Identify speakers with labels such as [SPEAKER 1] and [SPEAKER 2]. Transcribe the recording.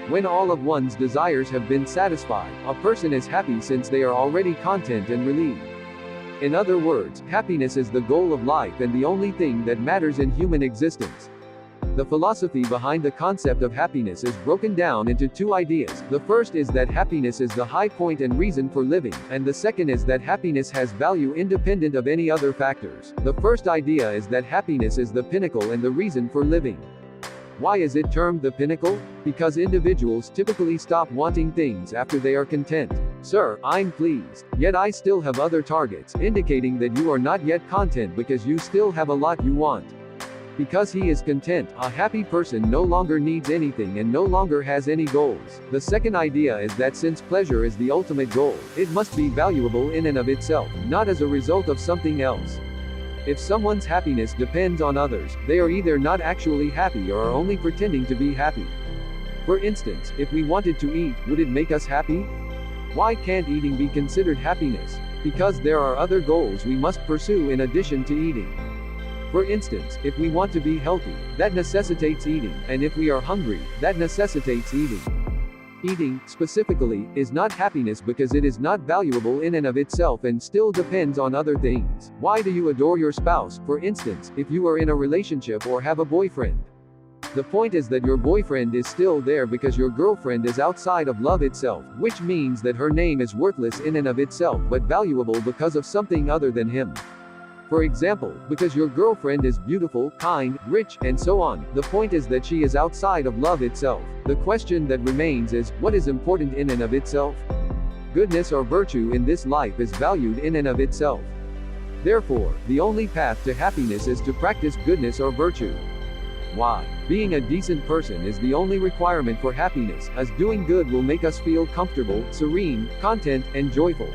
[SPEAKER 1] When all of one's desires have been satisfied, a person is happy since they are already content and relieved. In other words, happiness is the goal of life and the only thing that matters in human existence. The philosophy behind the concept of happiness is broken down into two ideas. The first is that happiness is the high point and reason for living, and the second is that happiness has value independent of any other factors. The first idea is that happiness is the pinnacle and the reason for living. Why is it termed the pinnacle? Because individuals typically stop wanting things after they are content. Sir, I'm pleased, yet I still have other targets, indicating that you are not yet content because you still have a lot you want. Because he is content, a happy person no longer needs anything and no longer has any goals. The second idea is that since pleasure is the ultimate goal, it must be valuable in and of itself, not as a result of something else. If someone's happiness depends on others, they are either not actually happy or are only pretending to be happy. For instance, if we wanted to eat, would it make us happy? Why can't eating be considered happiness? Because there are other goals we must pursue in addition to eating. For instance, if we want to be healthy, that necessitates eating, and if we are hungry, that necessitates eating. Eating, specifically, is not happiness because it is not valuable in and of itself and still depends on other things. Why do you adore your spouse, for instance, if you are in a relationship or have a boyfriend? The point is that your boyfriend is still there because your girlfriend is outside of love itself, which means that her name is worthless in and of itself but valuable because of something other than him. For example, because your girlfriend is beautiful, kind, rich, and so on, the point is that she is outside of love itself. The question that remains is, what is important in and of itself? Goodness or virtue in this life is valued in and of itself. Therefore, the only path to happiness is to practice goodness or virtue. Why? Being a decent person is the only requirement for happiness, as doing good will make us feel comfortable, serene, content, and joyful.